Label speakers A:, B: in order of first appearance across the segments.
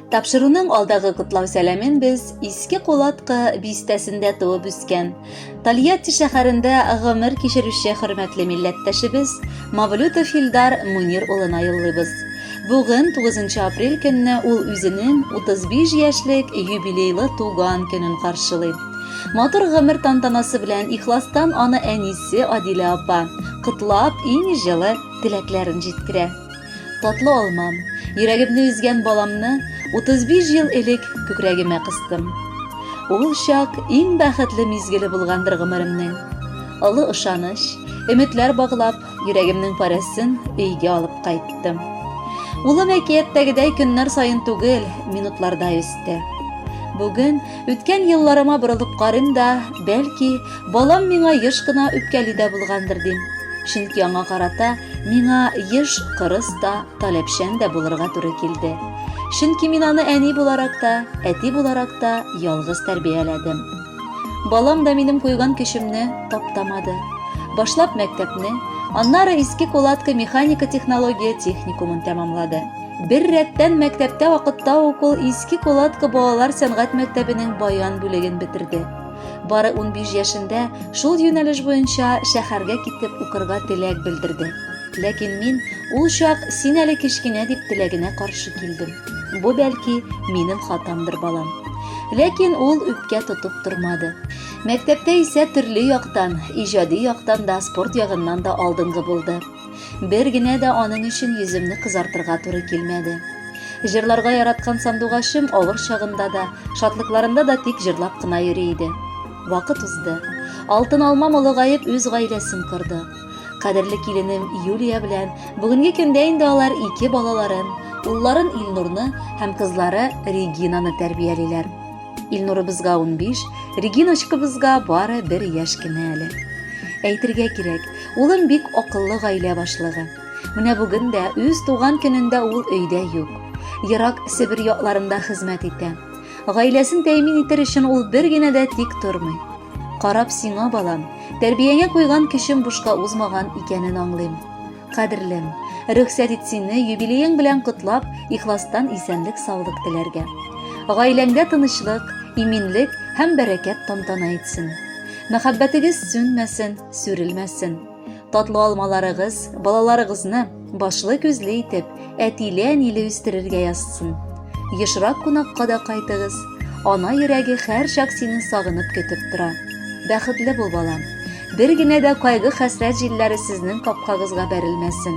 A: Тапшыруның алдагы котлау сәламен без Иске Кулатка бистәсендә туып үскән, Тольятти шәһәрендә гомер кичерүче хөрмәтле милләттәшебез Мавлютов Илдар Мунир улына юллыйбыз. Бүген 9 апрель көнне ул үзенең 35 яшьлек юбилейлы туган көнен каршылый. Матур гомер тантанасы белән ихластан аны әнисе Адилә апа котлап иң җылы теләкләрен җиткерә. Татлы алмам, йөрәгемне üzгән баламны 35 ел элек күкрәгемә кыстым. Ул чак иң бәхетле мизгеле булгандыр гомеремнең. Олы ышаныч, өметләр баглап, йөрәгемнең парәсен өйгә алып кайттым. Улым әкияттәгедәй көннәр саен түгел, минутларда үсте. Бүген үткән елларыма борылып карыйм да, бәлки, балам миңа еш кына үпкәли дә булгандыр дим. Чөнки аңа карата миңа еш кырыс та, таләпчән дә булырга туры килде. Чөнки мин аны әни буларак та, әти буларак та ялгыз тәрбияләдем. Балам да минем куйган көчемне таптамады. Башлап мәктәпне, аннары Иске Кулатка механика технология техникумын тәмамлады. Бер рәттән мәктәптә вакытта ук ул Иске Кулатка балалар сәнгать мәктәбенең баян бүлеген бетерде. Бары 15 яшендә шул юнәлеш буенча шәһәргә китеп укырга теләк белдерде. Ләкин мин ул чак син әле кичкенә дип теләгенә каршы килдем. Бу бәлки минем хатамдыр балам. Ләкин ул үпкә тотып тормады. Мәктәптә исә төрле яктан, иҗади яктан да, спорт ягыннан да алдынгы булды. Бер генә дә аның өчен йөземне кызартырга туры килмәде. Җырларга яраткан сандугашым авыр чагында да, шатлыкларында да тик җырлап кына йөри иде. Вакыт узды. Алтын алмам олыгаеп үз гаиләсен корды. Кадерле киленем Юлия белән бүгенге көндә инде алар 2 балаларын, улларын Илнурны һәм кызлары Регинаны тәрбиялиләр. Илнурыбызга 15, Региночкабызга бары 1 яшь кенә әле. Әйтергә кирәк, улым бик акыллы гаилә башлыгы. Менә бүген дә үз туган көнендә ул өйдә юк. Ерак Себер якларында хезмәт итә. Гаиләсен тәэмин итер өчен ул бер генә дә тик тормый. Карап сиңа балам, тәрбиягә куйган көчем бушка узмаган икәнен аңлыйм. Кадерлем, рөхсәт ит сине юбилеең белән котлап, ихластан исәнлек, саулык теләргә. Гаиләңдә тынычлык, иминлек һәм бәрәкәт тантана итсен. Мәхәббәтегез сүнмәсен, сүрелмәсен. Татлы алмаларыгыз, балаларыгызны башлы күзле итеп, әтиле-әниле үстерергә язсын. Ешрак кунакка да кайтыгыз. Ана йөрәге һәр чак сине сагынып көтеп тора. Бәхетле бул балам. Бер генә дә кайгы хәсрәт җилләре сезнең капкагызга бәрелмәсен.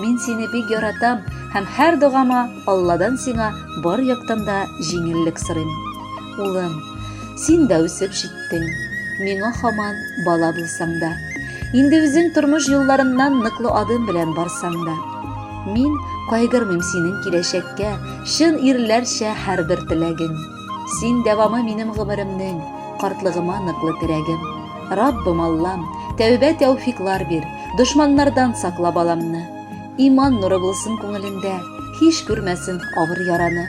A: Мин сине бик яратам һәм һәр дугама Алладан сиңа бар яктан да җиңеллек сорыйм. Улым, син дә үсеп җиттең. Миңа һаман бала булсаң да. Инде үзең тормыш юлларыннан ныклы адым белән барсаң да. Мин кайгырмыйм синең киләчәккә, шын ирләрчә һәрбер теләгең. Син дәвамы минем гомеремнең, картлыгыма ныклы терәгем. Раббым Аллам, тәүбә тәүфиклар бир, дошманнардан сакла баламны. Иман нуры булсын күңелендә, һич күрмәсен авыр яраны.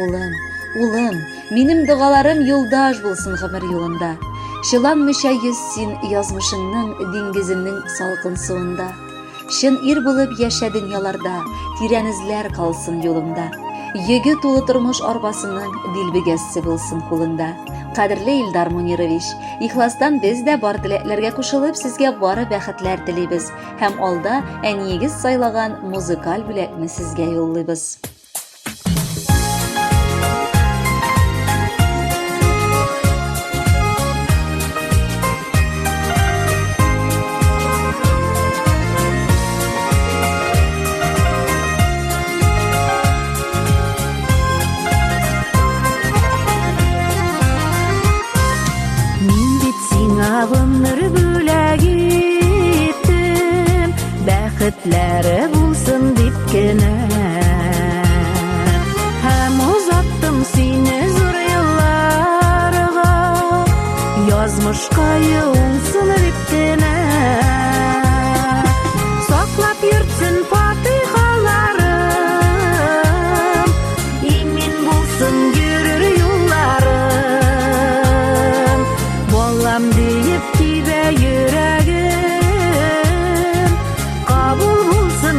A: Улым, минем дугаларым юлдаш булсын гомер юлында. Чыланмыйча йөз син язмышыңның, диңгезеңнең салкын суында. Шын ир булып яшә дөньяларда, тирән эзләр калсын юлыңда. Йөге тулы тормыш арбасының дилбегәсе булсын кулында. Кадерле Илдар Мунирович, ихластан без дә бар теләкләргә кушылып сезгә бары бәхетләр телибез һәм алда әниегез сайлаган музыкаль бүләкне сезгә юллыйбыз.
B: Гомер бүләк иттем, бәхетләре булсын дип кенә. Һәм узаттым сине зур елларга, язмышка юлсын дип кенә. Саклап йөртсен фатихаларым, имин булсын йөрер юлларым. Балам диеп тибә йөрәгем, кабул булсын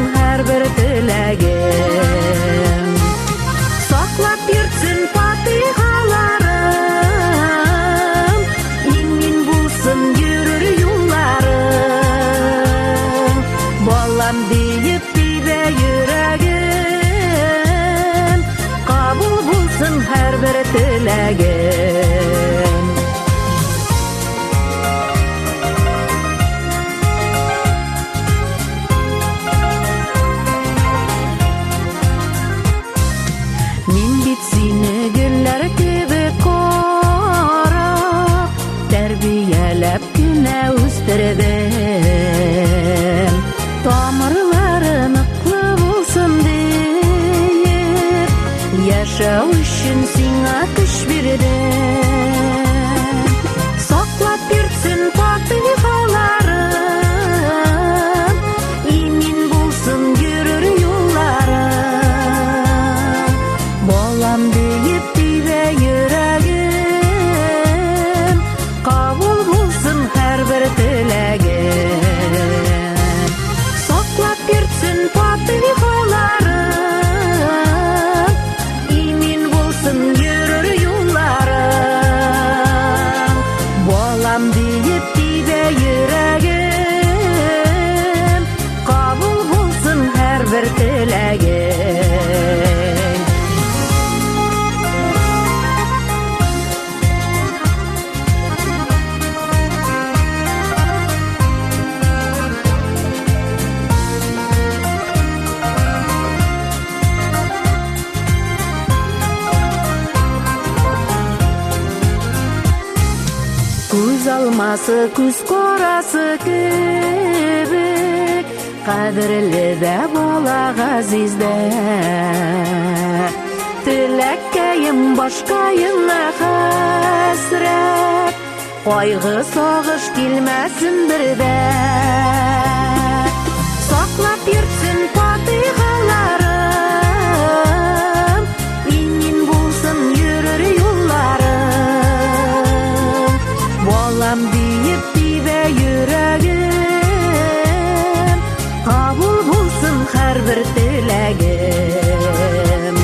B: Сымасы күз қарасы кебек, қадірлі дә бала ғазизді. Тіләккәйім башқайына хәсрәт, қайғы сағыш келмәсін бірдә. Сақлап йөртсін патиғаларым, иңін болсын йөрер юлларым. Балам дейіп тибә йөрәгім, қабыл болсын һәрбір теләгім.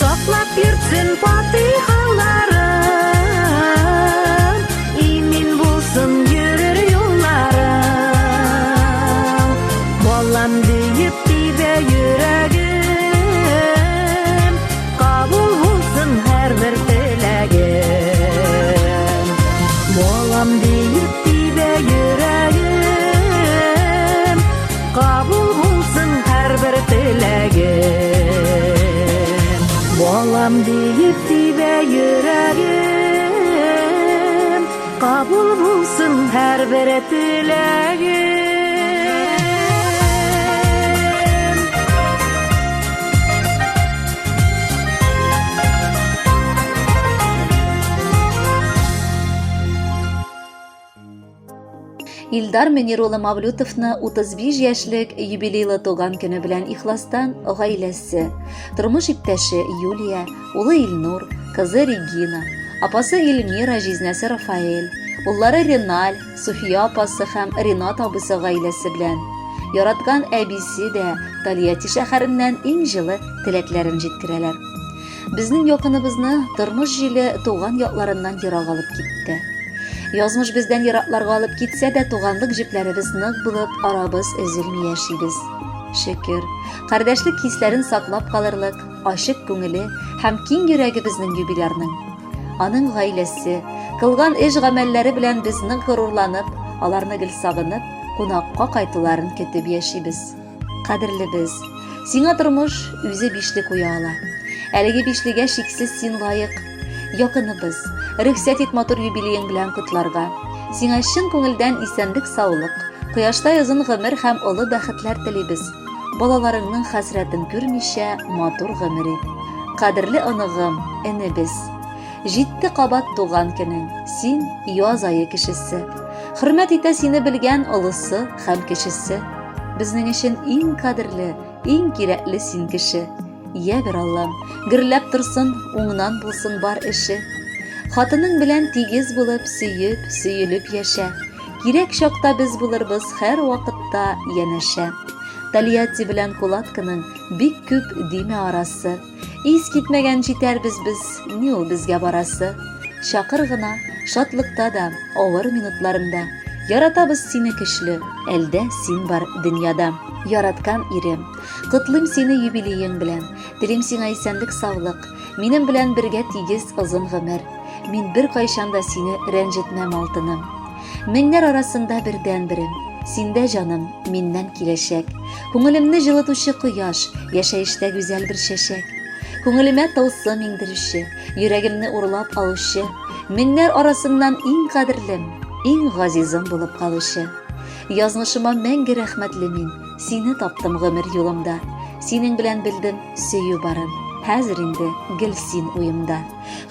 B: Сақлап йөртсін патиғаларым, иңін болсын йөрер юлларым. Балам дейіп тибә йөрәгім, қабыл болсын һәрбір теләгім. Балам дейіп тибә йөрәгім, қабыл болсын һәрбір теләгім. Балам дейіп тибә йөрәгім, қабыл болсын һәрбір теләгім.
A: Илдар Мөнирулы Мавлютовны 35 яшьлек юбилейлы туган көне белән ихластан гаиләсе, тормыш иптәше Юлия, улы Илнур, кызы Регина, апасы Эльмира, җизнәсе Рафаэль, уллары Реналь, Суфия апасы һәм Ринат абысы гаиләсе белән, яраткан әбисе дә Тольятти шәһәреннән иң җылы теләкләрен җиткерәләр. Безнең якыныбызны тормыш җиле туган якларыннан ерак алып китте. Язмыш бездән еракларга алып китсә дә, туганлык җепләребез нык булып, арабыз өзелми яшибез. Шөкер, кардәшлек хисләрен саклап калырлык ачык күңеле һәм киң йөрәге безнең юбилярның. Аның гаиләсе, кылган эш гамәлләре белән без нык горурланып, аларны гел сагынып, кунакка кайтуларын көтеп яшибез. Кадерлебез, сиңа тормыш үзе бишле куя ала. Әлеге бишлегә шиксез син лайык. Якыныбыз, рөхсәт ит матур юбилеең белән котларга. Сиңа чын күңелдән исәнлек, саулык, кояштай озын гомер һәм олы бәхетләр телибез. Балаларыңның хәсрәтен күрмичә матур гомер ит. Кадерле оныгым, энебез, 7 кабат туган көнең, син яз айы кешесе. Хөрмәт итә сине белгән олысы һәм кешесе. Безнең өчен иң кадерле, иң кирәкле син кеше. Я бер Аллам, гөрләп торсын, уңнан булсын бар эше. Хатының белән тигез булып, сөйеп, сөйелеп яшә. Кирәк чакта без булырбыз һәр вакытта янәшә. Тольятти белән Кулатканың бик күп диме арасы. Ис китмәгән җитәрбез без, ни ул безгә барасы. Шакыр гына, шатлыкта да, авыр минутларында. Яратабыз сине көчле, әлдә син бар дөньяда. Яраткан ирем, котлыйм сине юбилеең белән. Телим сиңа исәнлек, саулык, минем белән бергә тигез озын гомер. Мин бер кайчан да сине рәнҗетмәм алтыным. Меңнәр арасында бердән берем, синдә җаным миннән киләчәк. Күңелемне җылытучы кояш, яшәештә гүзәл бер чәчәк. Күңелемә тылсым иңдерүче, йөрәгемне урлап алучы, меңнәр арасыннан иң кадерлем, иң газизым булып калучы. Язмышыма мәңге рәхмәтле мин, сине таптым гомер юлымда. Синең белән белдем сөю барын, хәзер инде гел син уемда.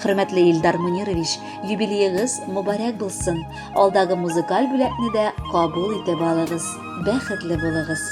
A: Хөрмәтле Илдар Мөнирович, юбилеегыз мөбарәк булсын. Алдагы музыкаль бүләкне дә кабул итеп алыгыз. Бәхетле булыгыз.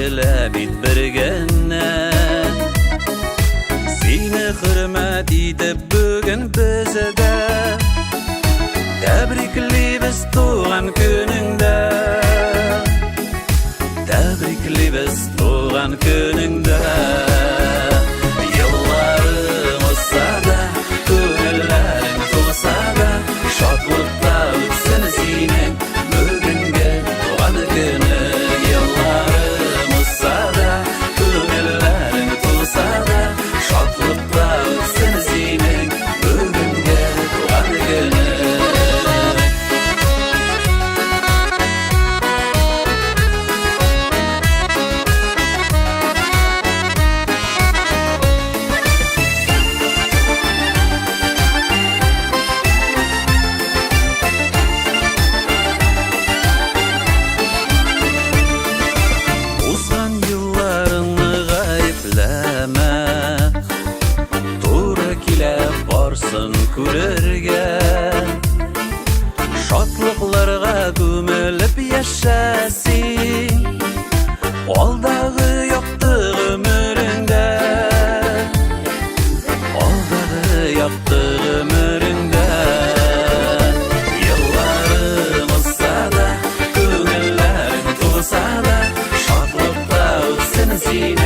C: Tilab it birgene Seni hürmet edip bugün bizde Tebrikliybiz tuğan gününde Tebrikliybiz tuğan gününde Yıllarımız sada Köngüllerin tulsa da Şatlıkta ötsün senin Bugünge tuğan günü Yıllarımız sada Köngüllerin tulsa da Şatlıkta ötsün senin Bugünge tuğan günü Uzan yıllarını gayipleme Doğru kile varsın kurerge Şatlıklarga gömülüp yaşasın Aldağı yoktu ömründe Aldağı yoktu ömründe Yıllarımız sada Köngüllerin tulsa da Şatlıkta ötsün senin